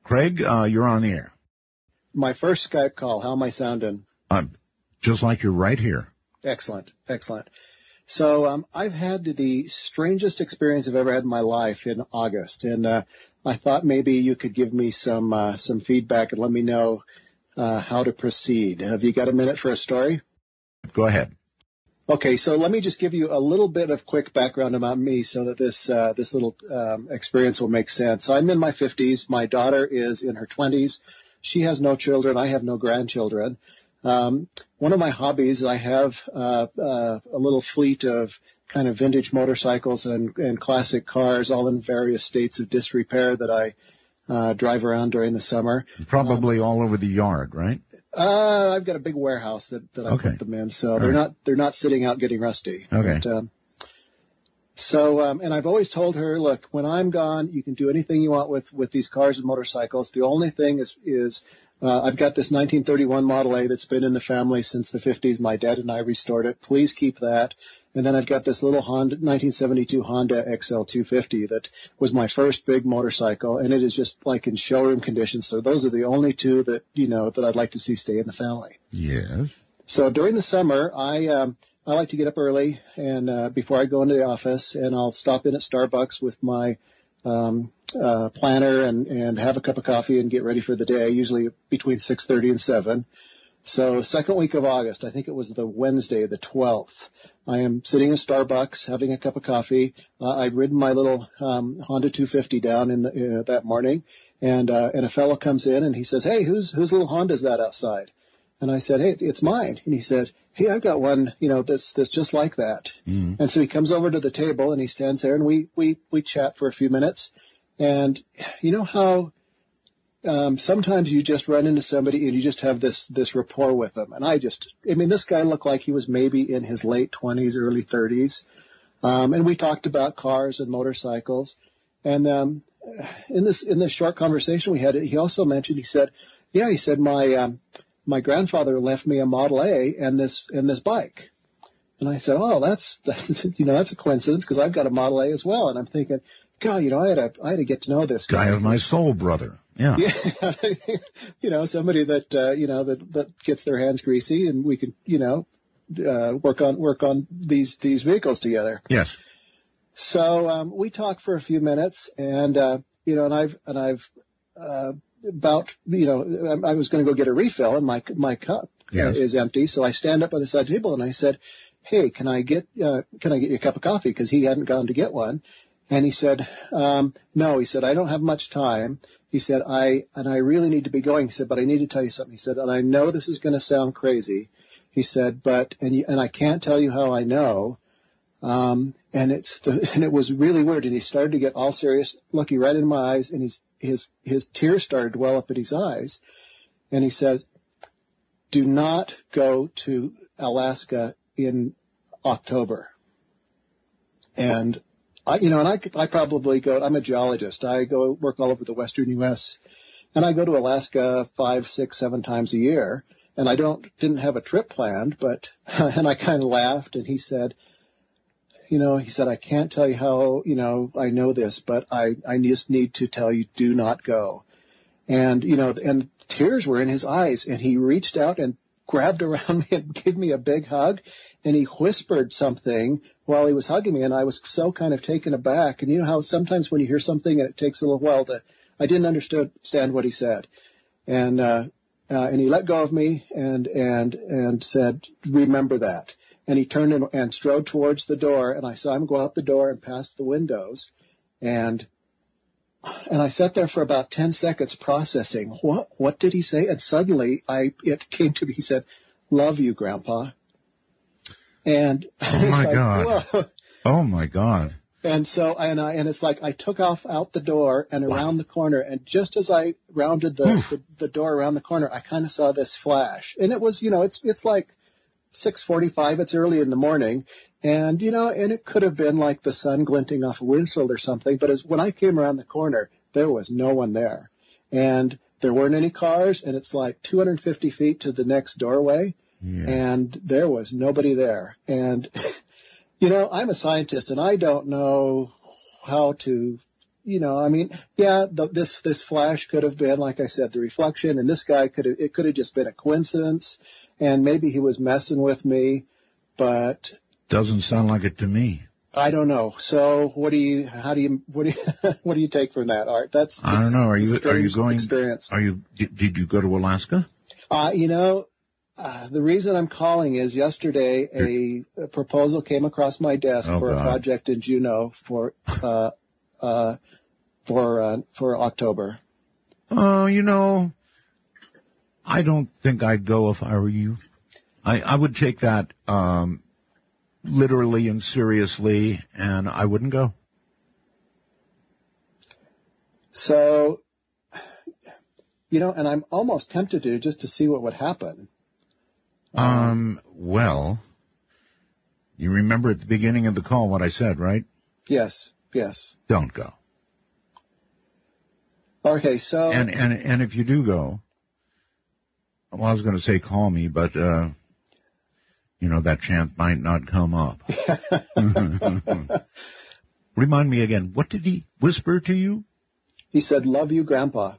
Craig, you're on the air. My first Skype call. How am I sounding? Just like you're right here. Excellent, excellent. So I've had the strangest experience I've ever had in my life in August, and I thought maybe you could give me some feedback and let me know how to proceed. Have you got a minute for a story? Go ahead. Okay, so let me just give you a little bit of quick background about me so that this little experience will make sense. So I'm in my 50s. My daughter is in her 20s. She has no children. I have no grandchildren. One of my hobbies, I have a little fleet of kind of vintage motorcycles and classic cars, all in various states of disrepair that I drive around during the summer. Probably all over the yard, right? I've got a big warehouse that I put them in, so they're not sitting out getting rusty. Okay. But, and I've always told her, look, when I'm gone, you can do anything you want with these cars and motorcycles. The only thing is I've got this 1931 Model A that's been in the family since the 50s. My dad and I restored it. Please keep that. And then I've got this little 1972 Honda XL250 that was my first big motorcycle, and it is just like in showroom condition. So those are the only two that, that I'd like to see stay in the family. Yes. So during the summer, I like to get up early and before I go into the office, and I'll stop in at Starbucks with my planner and have a cup of coffee and get ready for the day, usually between 6:30 and 7. So second week of August, I think it was the Wednesday, the 12th, I am sitting in Starbucks having a cup of coffee. I'd ridden my little Honda 250 down in that morning, and a fellow comes in and he says, "Hey, whose little Honda is that outside?" And I said, "Hey, it's mine." And he said, "Hey, I've got one, that's just like that." Mm. And so he comes over to the table and he stands there and we chat for a few minutes. And you know how sometimes you just run into somebody and you just have this rapport with them. And this guy looked like he was maybe in his late 20s, early 30s. And we talked about cars and motorcycles. And in this short conversation we had, he also mentioned, he said, my grandfather left me a Model A and this bike. And I said, "Oh, that's a coincidence because I've got a Model A as well." And I'm thinking, God, I had to get to know this guy. Guy of my soul brother. Yeah. Yeah. Somebody that, that gets their hands greasy and we can, work on these vehicles together. Yes. So, we talked for a few minutes and I was going to go get a refill and my cup is empty. So I stand up by the side table and I said, "Hey, can I get you a cup of coffee?" Because he hadn't gone to get one. And he said, "No," he said, "I don't have much time." He said, I really need to be going. He said, "But I need to tell you something." He said, "And I know this is going to sound crazy." He said, and I can't tell you how I know. And it was really weird. And he started to get all serious, looking right in my eyes, and his tears started to well up in his eyes. And he says, "Do not go to Alaska in October." And I probably go, I'm a geologist. I go work all over the western U.S. and I go to Alaska 5, 6, 7 times a year. And I didn't have a trip planned, and I kind of laughed. And he said, "I can't tell you how, I know this, but I just need to tell you, do not go." And, and tears were in his eyes, and he reached out and grabbed around me and gave me a big hug. And he whispered something while he was hugging me, and I was so kind of taken aback. And you know how sometimes when you hear something and it takes a little while I didn't understand what he said. And he let go of me and said, "Remember that." And he turned and strode towards the door, and I saw him go out the door and past the windows. And I sat there for about 10 seconds processing, what did he say? And suddenly it came to me, he said, "Love you, Grandpa." And oh my God. Whoa. Oh my God. And so, and it's like I took off out the door and around the corner, and just as I rounded the door around the corner, I kind of saw this flash. And it was, it's like 6:45, it's early in the morning, and and it could have been like the sun glinting off a windshield or something, but when I came around the corner, there was no one there. And there weren't any cars, and it's like 250 feet to the next doorway. Yeah. And there was nobody there. And, I'm a scientist, and I don't know how to I mean, yeah, this flash could have been, like I said, the reflection, and this guy it could have just been a coincidence, and maybe he was messing with me, but doesn't sound like it to me. I don't know. So what do you take from that, Art? I don't know. Are you going? Experience. Did you go to Alaska? The reason I'm calling is yesterday a proposal came across my desk for a project in Juneau for October. Oh, I don't think I'd go if I were you. I would take that literally and seriously, and I wouldn't go. So, and I'm almost tempted to just to see what would happen. Well, you remember at the beginning of the call what I said, right? Yes. Don't go. Okay, so... And if you do go, well, I was going to say call me, but, that chance might not come up. Remind me again, what did he whisper to you? He said, "Love you, Grandpa."